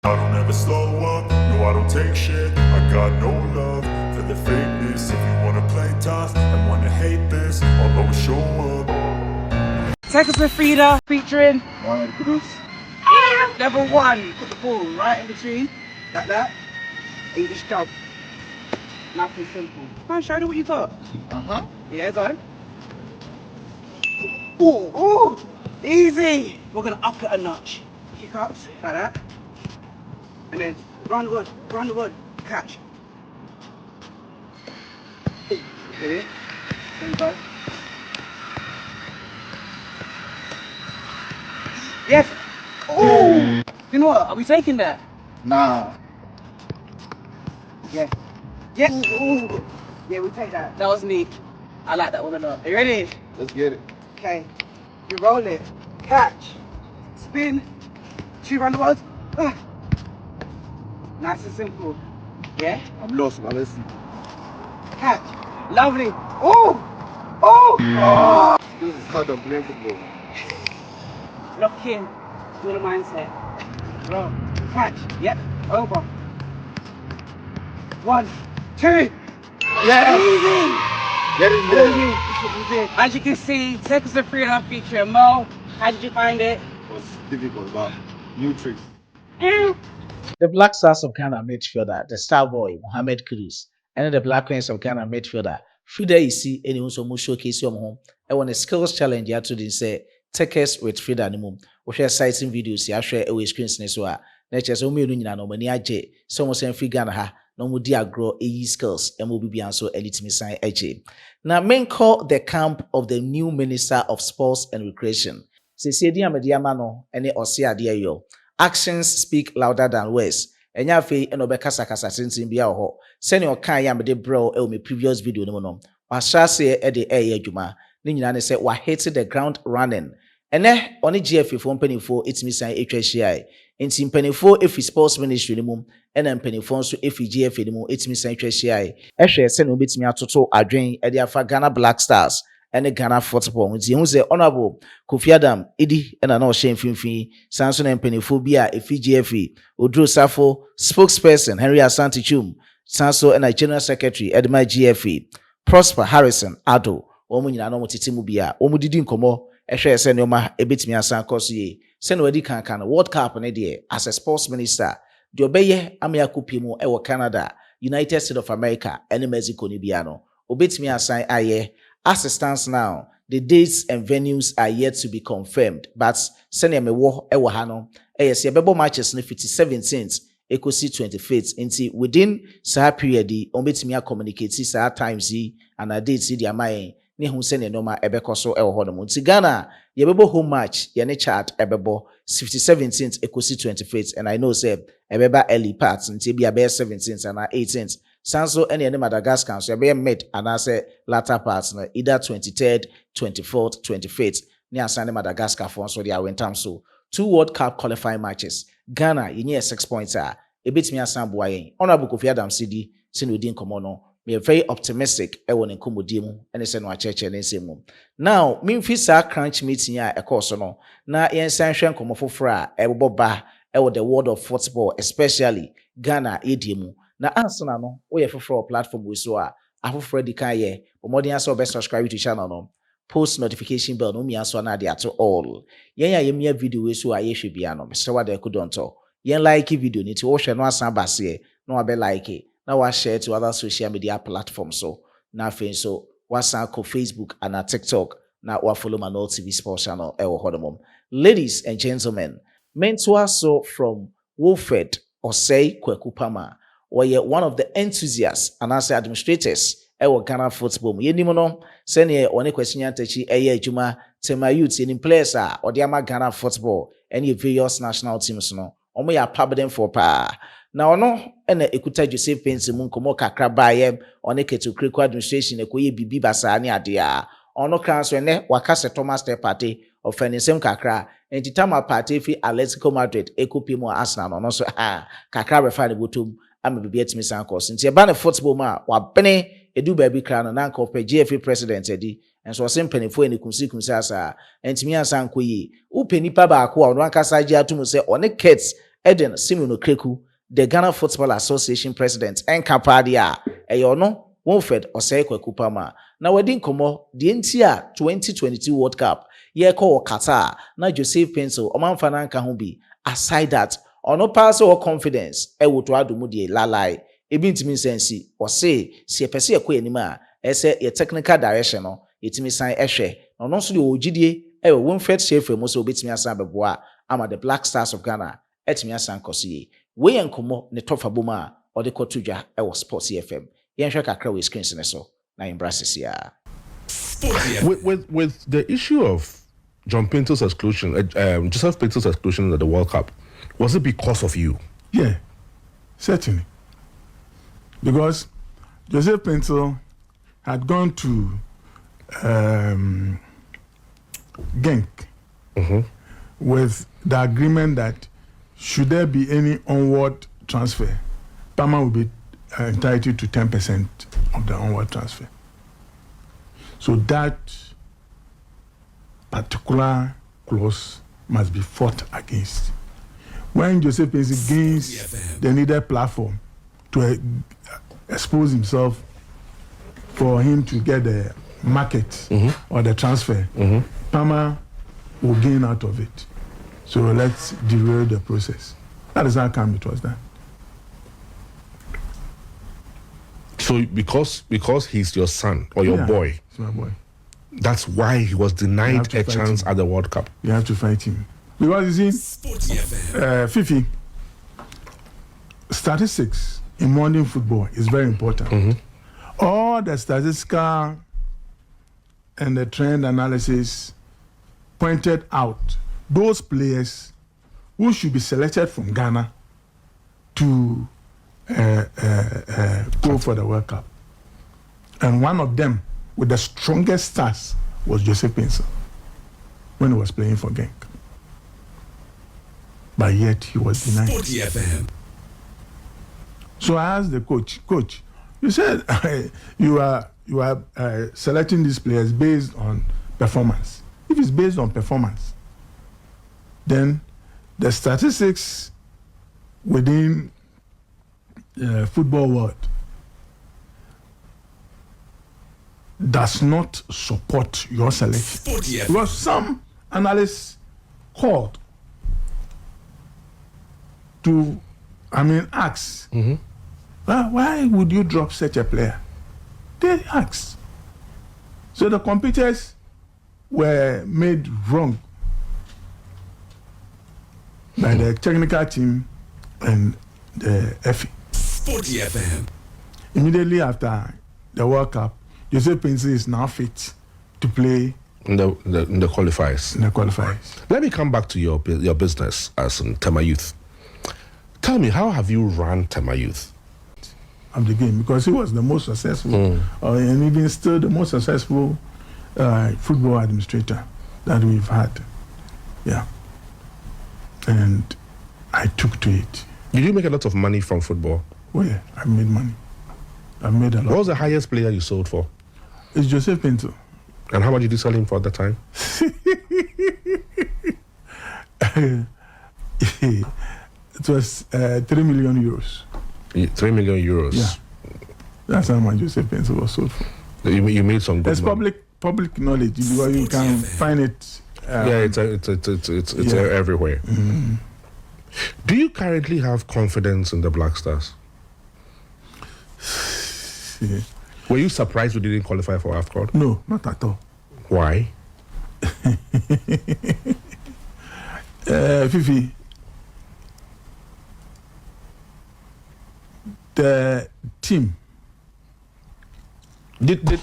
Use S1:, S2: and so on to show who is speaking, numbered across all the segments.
S1: I don't ever slow up, no I don't take shit. I got no love for the fakeness. If you wanna play tough and wanna hate this, I'll always show up.
S2: Take us with Frida, featuring Bruce. Level 1, put the ball right in between, like that, and you just jump. Nothing simple. Come on, show me what you got. Yeah, go on. Ooh, easy. We're gonna up it a notch. Kick ups, like that. And then round the wood, catch. Ready? There you go. Yes. Oh, you know what? Are we taking that?
S3: Nah.
S2: Yeah. Yes. Ooh. Yeah, we take that. That was neat. I like that one a lot. Are you ready?
S3: Let's get it.
S2: Okay. You roll it. Catch. Spin. 2 roundabouts. Nice and simple. Yeah?
S3: I'm lost, man. Listen.
S2: Catch. Lovely. Oh! Oh!
S3: This is how to play football.
S2: Lock in. Do the mindset. Roll. Catch. Yep. Over. 1, 2.
S3: Yeah.
S2: Easy.
S3: Get in there.
S2: Easy. That's what we did. As you can see, Seconds of Freedom featuring Mo. How did you find it?
S3: It was difficult, but new tricks.
S4: The Black Stars of Ghana midfielder, the star boy, Mohamed Kudus, and the Black Queens of Ghana midfielder, Frida Isi, and also mo showcase your home. I want a skills challenge here to say, take us with Frida Nimum. We share exciting videos, ya share away screens neswa. Nature so me no no mani aje. Some say free Ghana ha, no mo di agro skills, and mo be so elite sign aje. Now main call the camp of the new Minister of Sports and Recreation. Se di amediama no, ene osi ade yo. Actions speak louder than words. Enya afei eno be kasa tintin bia ho. Sene o kan ya me de bro e o me previous video no no. Wa strase e de adwuma. Ni nyina ne se wa hit the ground running. Ene oni GFA fo mpanifo etimi san etwa hia. Enti mpanifo efi sports ministry ni mum ena mpanifo nso efi GFA ni mum etimi san etwa hia. Ehwe sene obetimi atoto adwen e de afa Ghana Black Stars ene Ghana football nti hu se honorable Kofi Adam edi ena na o hye mfimfin sanso na mpanifo bi a efi GFA Odro Safo spokesperson Henry Asante Chum sanso ena general secretary Edma GFA Prosper Harrison Addo omo nyina no motete mu bia omo didi nkomo ehwe se ne oma ebetimi asan koso ye se na wadi kankan World Cup ne de as a sports minister de obeye amya kopie e wo Canada, United States of America and Mexico ni bia no obetimi asan aye. As it stands now, the dates and venues are yet to be confirmed, but senior me wo e wo ha no yes ye bebo matches no 17th ekosi 25th nti within sa period di onbetimi communicate sa times yi and a date di amaye ne hu senior normal ebekoso e wo ho no nti Ghana ye bebo home match ye ne chart ebebo 17th ekosi 25th, and I know say ebeba early part nti bia be 17th and 18th. Sanso any Madagascar so be mid and I say latter parts no either 23rd, 24th, 25th. Near Sunday Madagascar for so they are went time so 2 World Cup qualifying matches. Ghana you need 6 points a bit me asan boayen. Honorable Kofi Adam CD sin within komono. Me very optimistic e won nkomodi mu ene se no acheche ne nsemu. Now me fi sa crunch meeting a e course no na yen san hwe nkomo foforo a e boba e wo the world of football especially Ghana ediemu. Na answer no we for platform we so a afoforo di kan ye omodin aso be subscribe to channel no post notification bell no mi aso na dey at all yen ya yemia video we so a ye hwe bia no me se wa dey kudonto yen like video ni ti wo hwe no asan base no wa be like na wa share to other social media platforms so na fin so WhatsApp ko Facebook and TikTok na wa follow my no TV sports channel e wo hodom. Ladies and gentlemen, mentor so from Wilfred Osei Kwekupama or one of the enthusiasts and as administrators ewo Ghana football mu yenim no se ne one question yantachi eye adwuma tema youth in players or the ama Ghana football any various national teams no omo ya pabden for pa na ono ena ekuta Joseph Pensi mu nkomo kakra baye one ketu kreko administration ekoye bibi basa ne ade a ono kan so ne wakase Thomas Step party of fenisem kakra entitama party fi Atletico Madrid ekopi mu Arsenal no so kakra refa ne botum ama bibi atimi san course nti e ba ne football ma wa bene edu ba bi kra no na nka ope GFA president edi enso se mpanifo eni kumsi asa entimi ansan koyi u penipa ba akwa ono aka saji atum se one kets Eden Simuno Kreku, the Ghana Football Association president, and Kapadia, Eyono, Wonfed, Osei Kwekupama. Now, we didn't come the entire 2022 World Cup, Yeko Qatar, na Joseph Pencil, Oman Fanan Kahumbi. Aside that, ono pass or confidence, would to Adumudi lalai, ebintimi sensi, or say, si a pesi a anima, ese a technical direction, itimi sign eshe, no so the OGD, Winfred Schaefer, most obit me asan beboa, ama the Black Stars of Ghana, etimi asan kosi. We and Komo, ne tofa buma, or the Kotuja, Sports FM. Yansha kakra with screens in so, na in Brasisia.
S5: With the issue of John Pinto's exclusion, Joseph Pinto's exclusion at the World Cup, was it because of you?
S6: Yeah, certainly. Because Joseph Pinto had gone to Genk with the agreement that should there be any onward transfer, Parma will be entitled to 10% of the onward transfer. So that particular clause must be fought against. When Joseph Pinto gains the needed platform to expose himself for him to get the market or the transfer, Parma will gain out of it. So let's derail the process. That is how come it was done.
S5: So because he's your son or your boy,
S6: it's my boy.
S5: That's why he was denied a chance at the World Cup.
S6: You have to fight him. Because you see, Fifi, statistics in modern football is very important. All the statistical and the trend analysis pointed out those players who should be selected from Ghana to go for the World Cup. And one of them with the strongest stars was Joseph Pinto when he was playing for Genk. But yet he was denied. So I asked the coach, you said you are selecting these players based on performance. If it's based on performance, then the statistics within football world does not support your selection. Because some analysts called to, ask, why would you drop such a player? They asked. So the computers were made wrong by the technical team and the FA. Immediately after the World Cup, Joseph Pinto is now fit to play
S5: in the qualifiers.
S6: In the qualifiers.
S5: Let me come back to your business as in Tema Youth. Tell me, how have you run Tema Youth?
S6: Of the game, because he was the most successful, and even still the most successful football administrator that we've had. Yeah. And I took to it.
S5: Did you make a lot of money from football?
S6: Oh yeah, I made money. I made a lot.
S5: What was the highest player you sold for?
S6: It's Joseph Pinto.
S5: And how much did you sell him for at the time?
S6: It was 3 million euros.
S5: 3 million euros?
S6: Yeah. That's how much Joseph Pinto was sold for.
S5: You made some good money.
S6: It's public knowledge. You can find it.
S5: It's everywhere. Do you currently have confidence in the Black Stars?
S6: Yeah.
S5: Were you surprised we didn't qualify for AFCON?
S6: No, not at all.
S5: Why?
S6: Fifi, the team.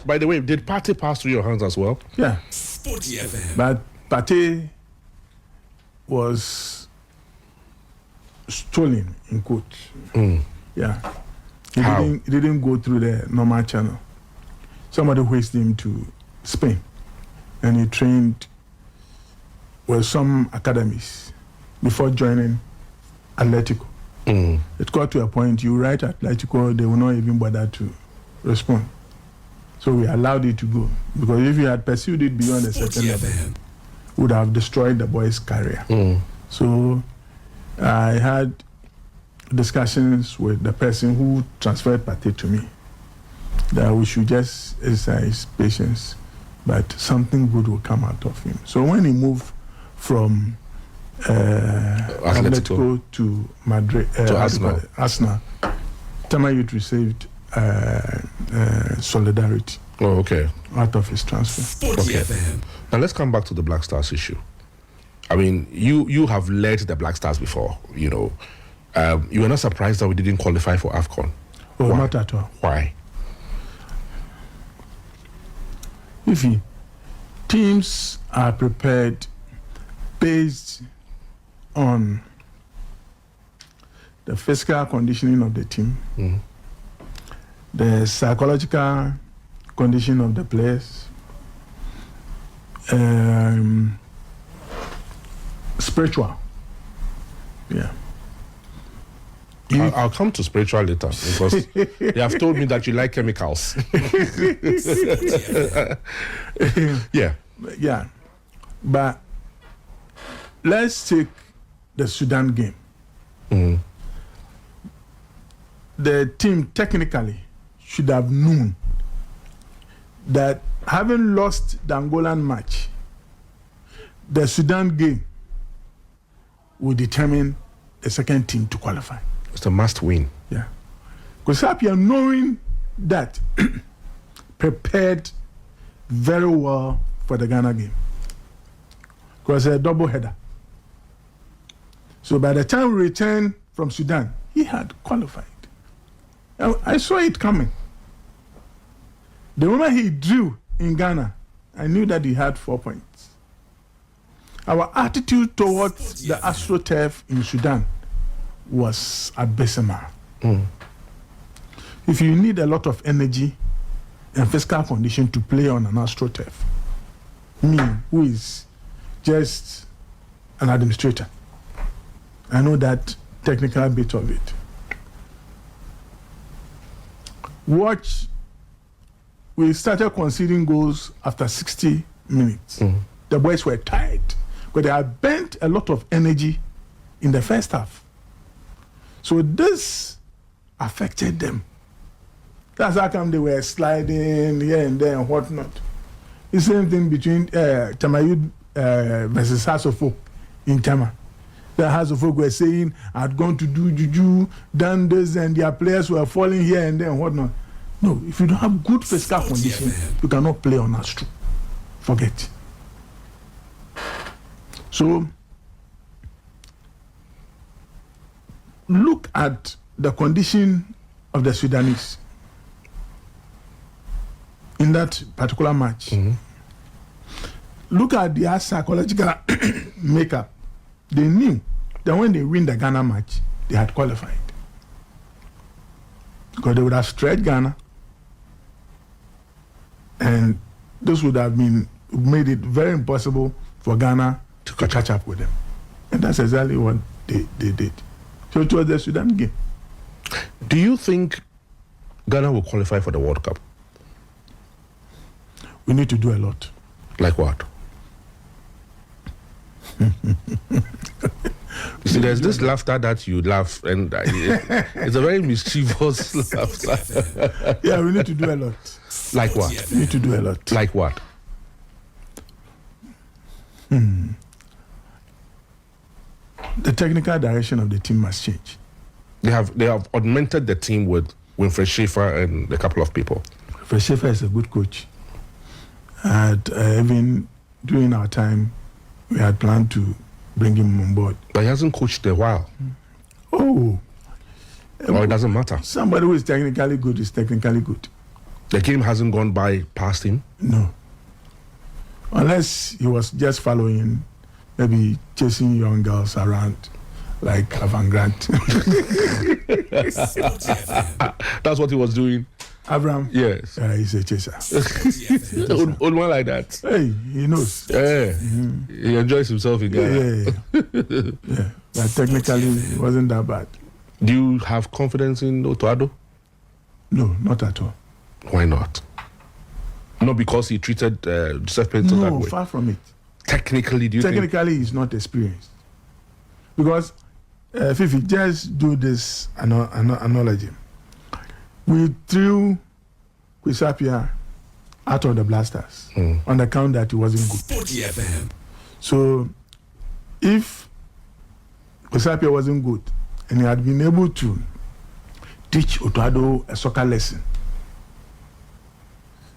S5: By the way, did Party pass through your hands as well?
S6: Yeah. But Party was stolen in quote. Yeah. He didn't go through the normal channel. Somebody whisked him to Spain, and he trained with some academies before joining Atletico. It got to a point you write Atletico, they will not even bother to respond. So we allowed it to go, because if you had pursued it beyond a certain level, would have destroyed the boy's career. So I had discussions with the person who transferred Partey to me that we should just exercise patience, but something good will come out of him. So when he moved from Atletico to Madrid, Arsenal, Tama Youth received solidarity.
S5: Oh, okay.
S6: Out of his transfer.
S5: Okay. Now let's come back to the Black Stars issue. I mean, you have led the Black Stars before, you know. You were not surprised that we didn't qualify for AFCON?
S6: Oh, not at all.
S5: Why?
S6: Teams are prepared based on the physical conditioning of the team, the psychological condition of the players, spiritual. Yeah.
S5: I'll come to spiritual later because you have told me that you like chemicals. Yeah.
S6: Yeah. But let's take the Sudan game. The team technically should have known that having lost the Angolan match, the Sudan game will determine the second team to qualify.
S5: It's a must win.
S6: Yeah. Because Sapia, knowing that, prepared very well for the Ghana game. Because a double header. So by the time we returned from Sudan, he had qualified. I saw it coming. The moment he drew in Ghana, I knew that he had 4 points. Our attitude towards the AstroTurf in Sudan was abysmal. If you need a lot of energy and physical condition to play on an AstroTurf, me, who is just an administrator, I know that technical bit of it. We started conceding goals after 60 minutes. The boys were tired, but they had burnt a lot of energy in the first half. So this affected them. That's how come they were sliding here and there and whatnot. The same thing between Tamayud versus Hasofo in Tama. The Hasofo were saying, I'd gone to do juju, done this, and their players were falling here and there and whatnot. No, if you don't have good physical condition, you cannot play on Astro. Forget. So, look at the condition of the Sudanese in that particular match. Look at their psychological makeup. They knew that when they win the Ghana match, they had qualified. Because they would have stretched Ghana, and this would have made it very impossible for Ghana to catch up with them. And that's exactly what they did. So it was the Sudan game.
S5: Do you think Ghana will qualify for the World Cup?
S6: We need to do a lot.
S5: Like what? You see, there's this laughter that you laugh, and it's a very mischievous laughter.
S6: Yeah, we need to do a lot.
S5: Like what?
S6: We need to do a lot.
S5: Like what?
S6: The technical direction of the team must change.
S5: They have augmented the team with Winfred Schaefer and a couple of people.
S6: Winfred Schaefer is a good coach. And even during our time, we had planned to bring him on board.
S5: But he hasn't coached a while.
S6: Oh.
S5: Or it doesn't matter.
S6: Somebody who is technically good is technically good.
S5: The game hasn't gone by past him?
S6: No. Unless he was just following, maybe chasing young girls around like Avan Grant.
S5: That's what he was doing.
S6: Abraham?
S5: Yes.
S6: He's a chaser.
S5: Old man like that.
S6: Hey, he knows.
S5: Yeah. He enjoys himself in Ghana.
S6: Yeah. But technically, it wasn't that bad.
S5: Do you have confidence in Otto?
S6: No, not at all.
S5: Why not? Not because he treated Joseph Pinto that way?
S6: No, far from it.
S5: Technically, do you think?
S6: Technically, he's not experienced. Because Fifi, just do this analogy. We threw Quisapia out of the Blasters on the count that he wasn't good. So, if Quisapia wasn't good and he had been able to teach Otto a soccer lesson,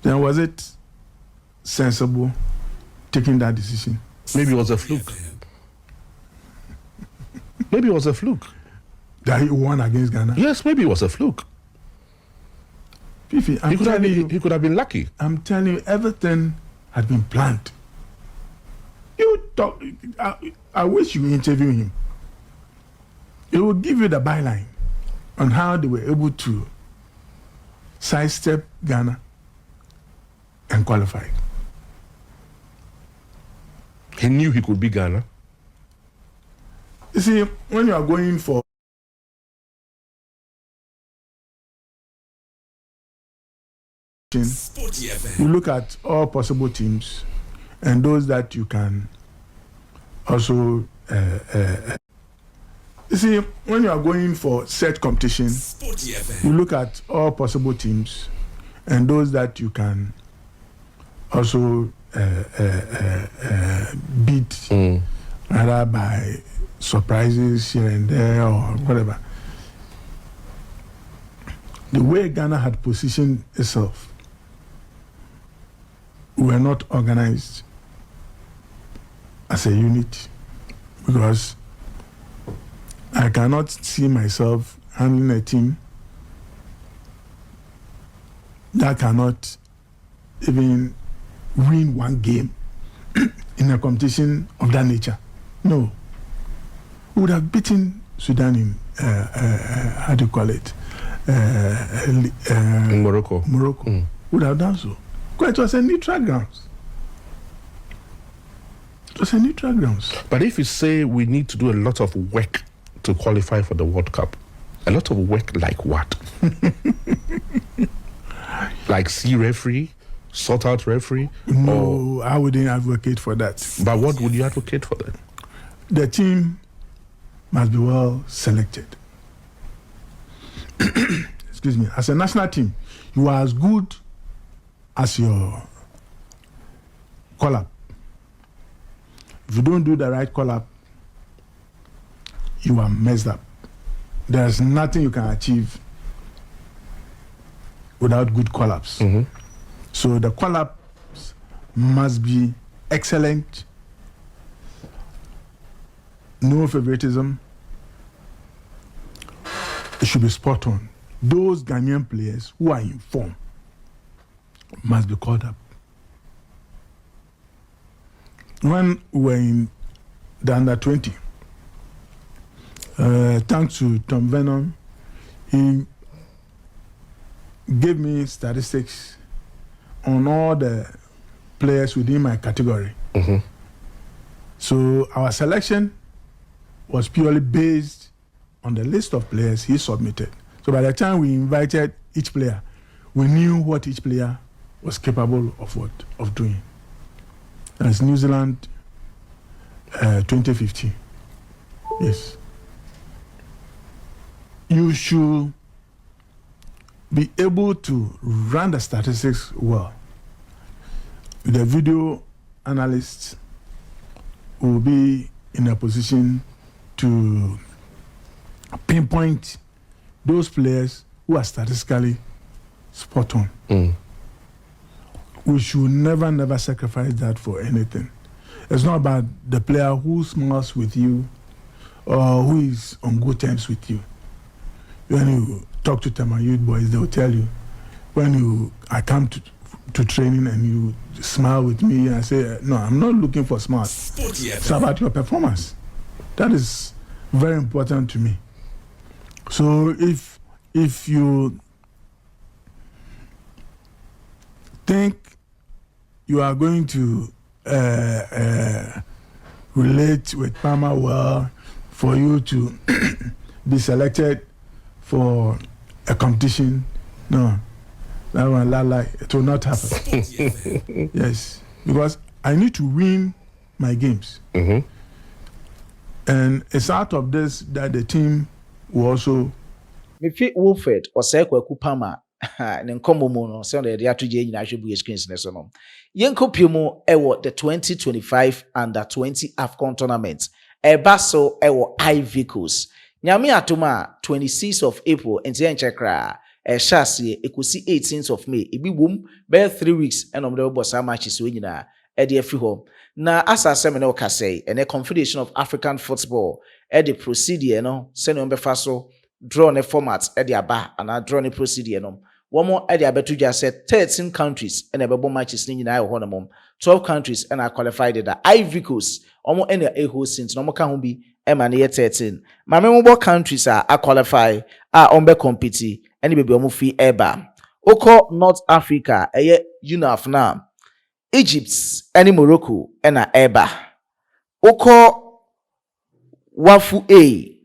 S6: then was it sensible taking that decision?
S5: Maybe it was a fluke. Maybe it was a fluke.
S6: That he won against Ghana?
S5: Yes, maybe it was a fluke.
S6: Fifi,
S5: He could have been lucky.
S6: I'm telling you, everything had been planned. You talk. I wish you interview him. He will give you the byline on how they were able to sidestep Ghana and qualify.
S5: He knew he could beat Ghana.
S6: You see, when you are going for you look at all possible teams and those that you can also you see, when you are going for set competition, you look at all possible teams and those that you can also beat either by surprises here and there or whatever. The way Ghana had positioned itself, we were not organized as a unit, because I cannot see myself handling a team that cannot even win one game in a competition of that nature. No. We would have beaten Sudan in, how do you call it?
S5: In Morocco.
S6: Morocco. Would have done so. Because it was a neutral grounds. It was a neutral grounds.
S5: But if you say we need to do a lot of work to qualify for the World Cup, a lot of work like what? Like see referee, sort out referee?
S6: No, I wouldn't advocate for that.
S5: But what would you advocate for then?
S6: The team must be well selected. Excuse me. As a national team, you are as good as your call-up. If you don't do the right call-up, you are messed up. There's nothing you can achieve without good call-ups. So the call-ups must be excellent, no favoritism. It should be spot on. Those Ghanaian players who are in form must be called up. When we were in the under-20, thanks to Tom Venom, he gave me statistics on all the players within my category. So our selection was purely based on the list of players he submitted. So by the time we invited each player, we knew what each player was capable of doing. That's New Zealand 2015. Yes. You should be able to run the statistics well. The video analyst will be in a position to pinpoint those players who are statistically spot on. We should never sacrifice that for anything. It's not about the player who smiles with you or who is on good terms with you. When you talk to Tama youth boys, they'll tell you, I come to training and you smile with me, and I say, no, I'm not looking for smiles. It's about your performance. That is very important to me. So if you think you are going to relate with Palmer well for you to be selected for a competition, no, that one lie. It will not happen. Yes, because I need to win my games. And it's out of this that the team will also.
S4: Mefi Wolford ɔsɛe kwaku pama ne nkɔmmɔ mu no sɛ ɔde yɛde ato gye nyinaa hwɛ bu yɛ screens ne so no yɛnkɔpie mu ɛwɔ the 2025 under 20 AFCON tournament ɛba so ɛwɔ Ivory Coast nyame atom a 26th of April nti yɛnkyɛ koraa ɛhyɛ aseɛ ɛkɔsi 18th of May ebi wom bɛyɛ 3 weeks ɛna ɔmde bɛbɔ saa matches wɔ nyinaa ɛde afi hɔ na asa asɛm ne ɔka sɛ ɛnɛ Confederation of African Football ɛde procedure no sɛnea ɔmbɛfa so draw ne format ɛde aba ana draw ne procedure no wɔn ɛde abeto dwa sɛ 13 countries ɛna ɛbɛbɔ matches ne nyinaa wɔ hɔ nom 12 countries ɛna qualified da Ivory Coast wɔn ɛna host nti na wɔn ka ho bi ɛma ne yɛ 13 maame mo bɔ countries a qualify a wɔn bɛ compete ɛne beebi wɔn fi ɛba okɔ North Africa ɛyɛ UNAF na Egypt ɛne Morocco ɛna ɛba okɔ Wafu A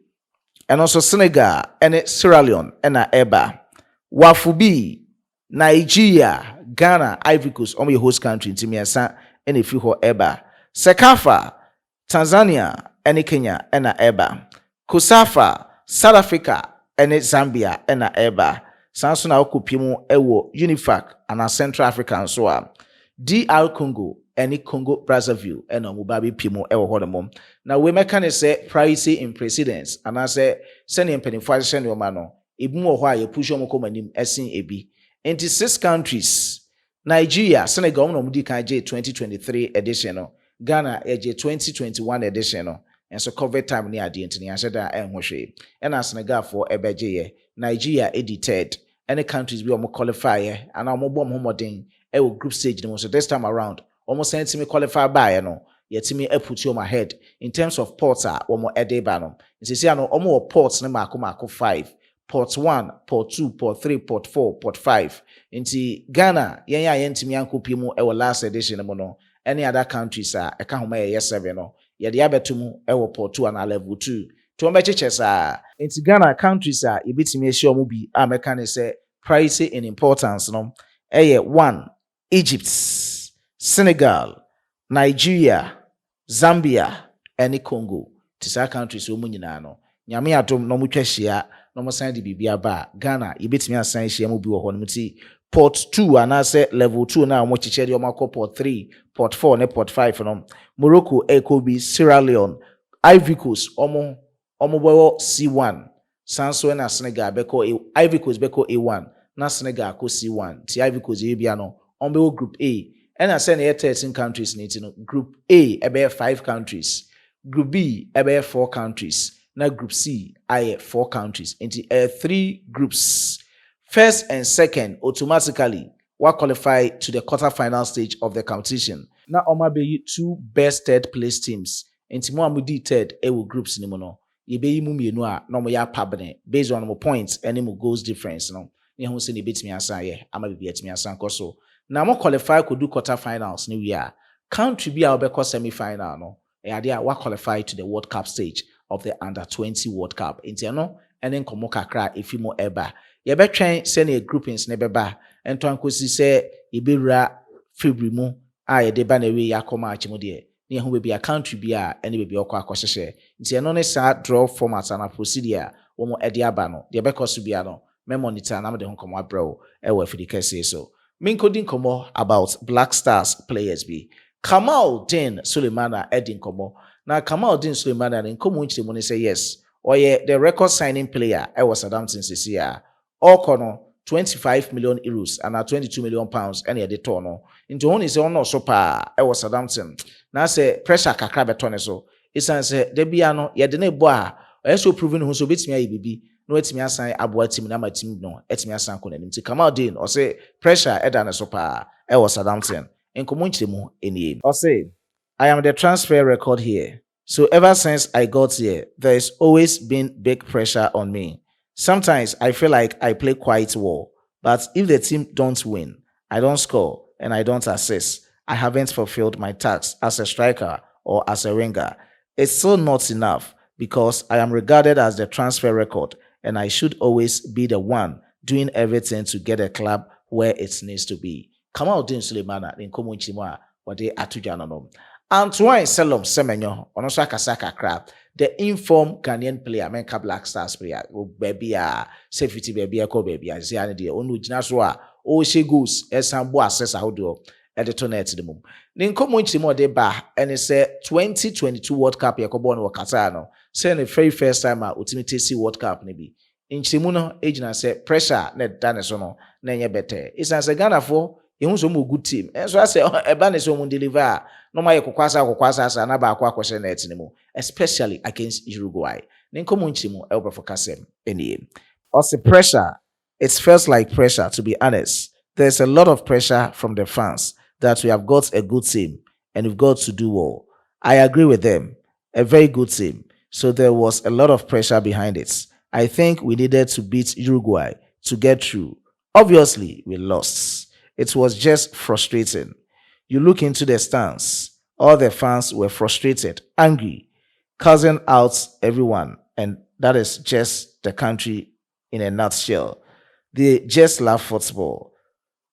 S4: and also Senegal and Sierra Leone and Eba. Wafubi, Nigeria, Ghana, Ivory Coast, only host country in Timiasa and if you ho Eba. Sekafa, Tanzania and Kenya and Eba. Kosafa, South Africa and Zambia and Eba. Sansuna Okupimu Ewo, Unifac and Central Africa and so on. DR Congo. Any Congo Brazzaville and Mubabi Pimo ever hodemom. Now we make say privacy in precedence and I say sending penny for send your mano. Ibumo why you push your command esin ebi. Into 6 countries. Nigeria, Senegal no Mudika J 2023 edition, Ghana AJ 2021 edition, and so cover time near the internet and Moshe. And as Senegal for Ebeje, Nigeria edited. Any countries we are more qualifier and our mobile homoding group stage so this time around. Almost sent to me qualify by yet me put you on my head in terms of ports are one more edebano. It's a no more ports ne marco 5. Port 1, port 2, port 3, port 4, port 5. Inti Ghana, yenti mi anko pimu ewa last edition mono. Any other countries are a kahuma yes 7 no. Yadi abetumu ewa port 2 and level 2. To cheches are inti Ghana countries are ibiti me sure mubi American say price in importance no. 1 Egypt, Senegal, Nigeria, Zambia, and Congo. Tisa countries wo nyina no. Nyame adom no mutwa hia no mo san de bibia ba Ghana yebetimi asan hia mo bi wo ho no muti port 2 anase level 2 na mo chiche de o makọ port 3, port 4 ne port 5 no. Morocco Ekobi, Sierra Leone, Ivory Coast omo boyo C1. Sanso na Senegal beko Ivory Coast beko A1 na Senegal ko C1. Ti Ivory Coast ye bia no ombe group A. And I send 13 countries need to know. Group A, about 5 countries. Group B, about 4 countries. Now Group C, I 4 countries. Into 3 groups. First and second, automatically, will qualify to the quarterfinal stage of the competition. Now, Oma be 2 best third place teams. Into more mudi third, ewo groups ni mono. Ye be mu mienu a no mo ya pabene based on mo points and mo goals difference no. Ni ho se ni betimi asan ye, ama be betimi asan koso. Now more qualify could do quarterfinals new year. Country be our because semi-final no. Idea what qualify to the World Cup stage of the under 20 World Cup. Intiano and then komo kakra if you more eba. Ye be train send a groupings nebeba and to ankosi say ibira February mu ye deba na we yakoma achimo de. Ni ho be a country be a any be okwa akohye. Intiano ne sa draw format and procedure wo mo ede aba no. De be koso bia no. Me monitor na me de ho komo abro e we fidike say so. Minkodin komo about Black Stars players be Kamal Din Sulemana Edin komo. Now Kamal Din Sulemana and komo nchire mo say yes. Or ye the record signing player I was Southampton this year. All kono 25 million euros and 22 million pounds and ye de tono. Into one is no so pa I was Southampton. Now say pressure kakra beton so. Isan say debiano ye de ne boa. So proving who so bit me bibi. No etimi asan aboa team na ma team no etimi asan ko nanim ti Kamal Din or say pressure eda na so pa e was Southampton enkomo nchiremu enie or say I am the transfer record here, so ever since I got here there has always been big pressure on me. Sometimes I feel like I play quite well, but if the team don't win, I don't score and I don't assist, I haven't fulfilled my task as a striker or as a winger. It's still not enough because I am regarded as the transfer record and I should always be the one doing everything to get a club where it needs to be. Kamal Din Sulemana in Komunchima, what they atujano. Antoine Selom Semenyo, onoso akasa kakra. the informed Ghanaian player menka Black Stars player baby a safety baby a ko baby a zia ne de onu gyina so a o she goals esambo access ahodo at the tournament the mum ne nkomo nchimo de ba ene say 2022 World Cup yakobo no Qatar no say the very first time a ultimate see World Cup ne bi nchimo no ejina say pressure na da so no na enye better isan say Ghana for ehun so mo good team so I say eba ne so mo deliver no ma yekokwasa asa na ba akwa kwese net ne mu especially against Uruguay ne nkomo nchimo e for kasem enie also pressure it feels like pressure to be honest. There's a lot of pressure from the fans that we have got a good team and we've got to do well. I agree with them. A very good team. So there was a lot of pressure behind it. I think we needed to beat Uruguay to get through. Obviously, we lost. It was just frustrating. You look into the stands, all the fans were frustrated, angry, cussing out everyone, and that is just the country in a nutshell. They just love football.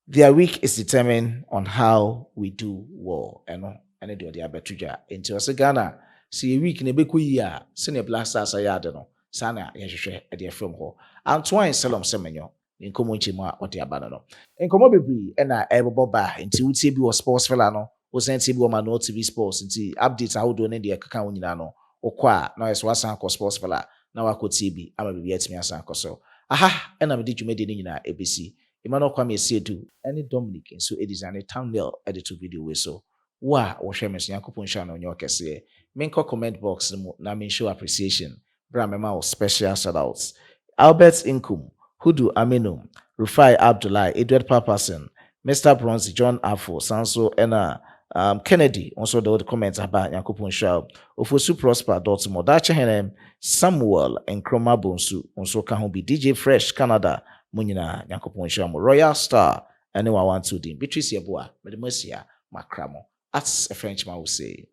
S4: Their week is determined on how we do well. And do the abetuja into us Ghana. See a week in a beku year, senior Black Stars ayadeno, sana yashwe at their film hall. Antoine Salom Semenyo, in Comunchima or the Abano. In Comobibri, and I ever boba into UTB or Sports Felano, or Senti Woman or TV Sports, into updates how do the Kakawinano, or qua, no as Wasanko Sports Fela, now I could TB, I'm a be at me as Sanko so. Aha, and I'm did you made it in ABC. Emmanuel Kwame Sedu, any Dominic, and so it is an thumbnail edited video we so. Wa or Shemes Yankupon Shan on your case. Menko comment box na mean show appreciation. Bramema or special shout outs. Albert Inkum, Hudu Aminum, Rufai Abdullah, Edward Papason, Mr. Bronze, John Afo, Sanso, and Kennedy, also the comments about Yankupon Shaw, Ofosu Prosper, Dortmund, Dacha Samuel, and Chroma Bonsu, also can be DJ Fresh, Canada. Munyina Yankopon Shamo Royal Star anyone want to dim Beatrice Yeboah Medemosia Macramo as a Frenchman will say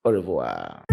S4: au revoir.